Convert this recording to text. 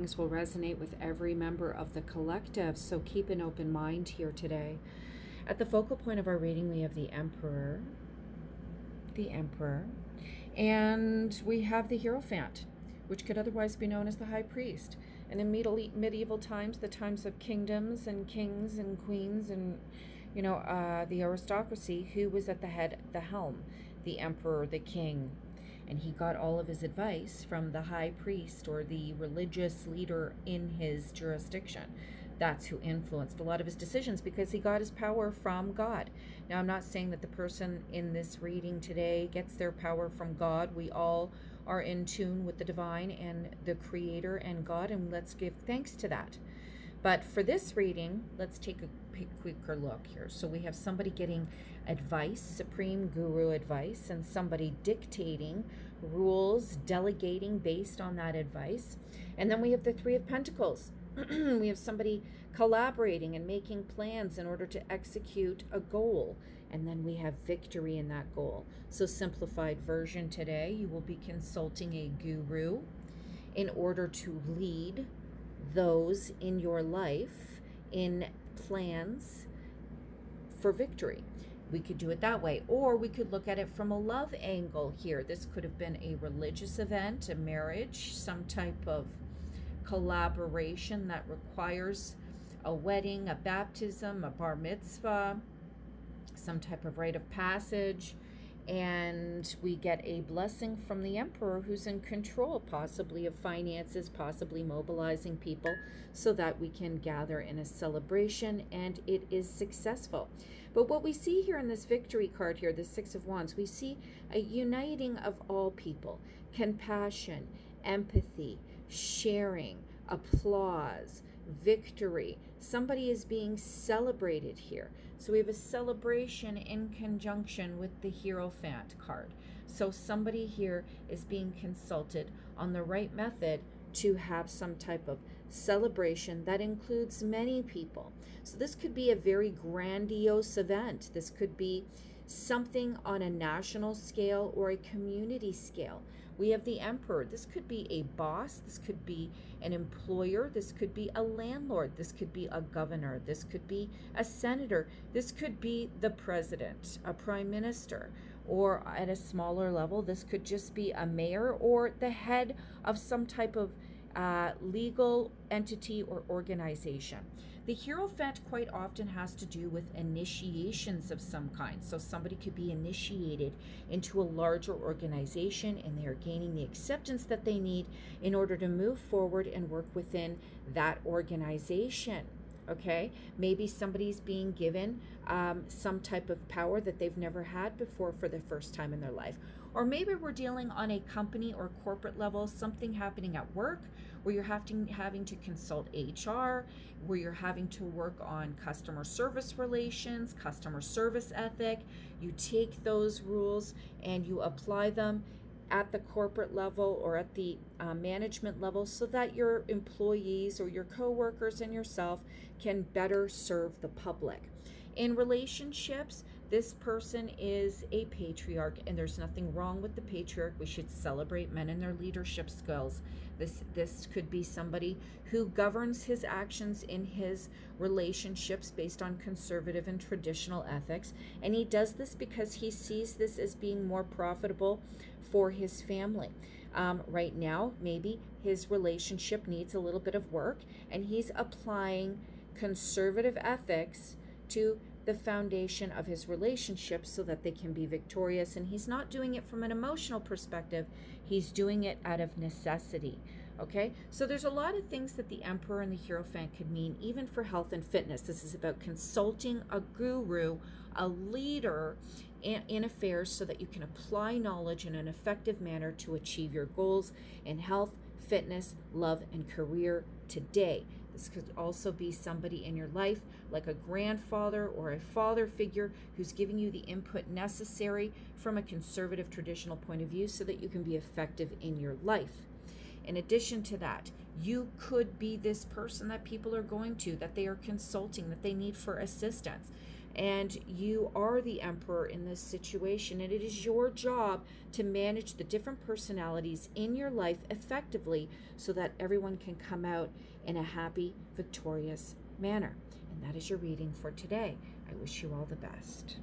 Things will resonate with every member of the collective, so keep an open mind here today. At the focal point of our reading, we have the Emperor, and we have the Hierophant, which could otherwise be known as the High Priest. And in medieval times, the times of kingdoms and kings and queens and, the aristocracy, who was at the head, the helm? The Emperor, the king. And he got all of his advice from the high priest or the religious leader in his jurisdiction. That's who influenced a lot of his decisions because he got his power from God. Now, I'm not saying that the person in this reading today gets their power from God. We all are in tune with the divine and the creator and God, and let's give thanks to that. But for this reading, let's take a quicker look here. So we have somebody getting advice, supreme guru advice, and somebody dictating rules, delegating based on that advice. And then we have the Three of Pentacles. We have somebody collaborating and making plans in order to execute a goal. And then we have victory in that goal. So simplified version today, you will be consulting a guru in order to lead those in your life in plans for victory. We could do it that way, or we could look at it from a love angle here. This could have been a religious event, a marriage, some type of collaboration that requires a wedding, a baptism, a bar mitzvah, some type of rite of passage. And we get a blessing from the Emperor, who's in control possibly of finances, possibly mobilizing people so that we can gather in a celebration and it is successful. But what we see here in this victory card here, the Six of Wands, we see a uniting of all people, compassion, empathy, sharing, applause, victory. Somebody is being celebrated here. So we have a celebration in conjunction with the Hierophant card. So somebody here is being consulted on the right method to have some type of celebration that includes many people. So this could be a very grandiose event. This could be something on a national scale or a community scale. We have the Emperor. This could be a boss. This could be an employer. This could be a landlord. This could be a governor. This could be a senator. This could be the president, a prime minister, or at a smaller level, this could just be a mayor or the head of some type of legal entity or organization. The Hierophant quite often has to do with initiations of some kind. So somebody could be initiated into a larger organization and they are gaining the acceptance that they need in order to move forward and work within that organization. Okay, maybe somebody's being given some type of power that they've never had before for the first time in their life. Or maybe we're dealing on a company or corporate level, something happening at work where you're having to consult HR, where you're having to work on customer service relations, customer service ethic. You take those rules and you apply them at the corporate level or at the management level so that your employees or your coworkers and yourself can better serve the public. In relationships, this person is a patriarch, and there's nothing wrong with the patriarch. We should celebrate men and their leadership skills. This could be somebody who governs his actions in his relationships based on conservative and traditional ethics, and he does this because he sees this as being more profitable for his family. Right now, maybe his relationship needs a little bit of work, and he's applying conservative ethics to the foundation of his relationship so that they can be victorious. And he's not doing it from an emotional perspective. He's doing it out of necessity. Okay, so there's a lot of things that the Emperor and the Hierophant could mean, even for health and fitness. This is about consulting a guru, a leader in affairs so that you can apply knowledge in an effective manner to achieve your goals in health, fitness, love, and career today. This could also be somebody in your life, like a grandfather or a father figure who's giving you the input necessary from a conservative traditional point of view so that you can be effective in your life. In addition to that, you could be this person that people are going to, that they are consulting, that they need for assistance. And you are the emperor in this situation, and it is your job to manage the different personalities in your life effectively so that everyone can come out in a happy, victorious manner. And that is your reading for today. I wish you all the best.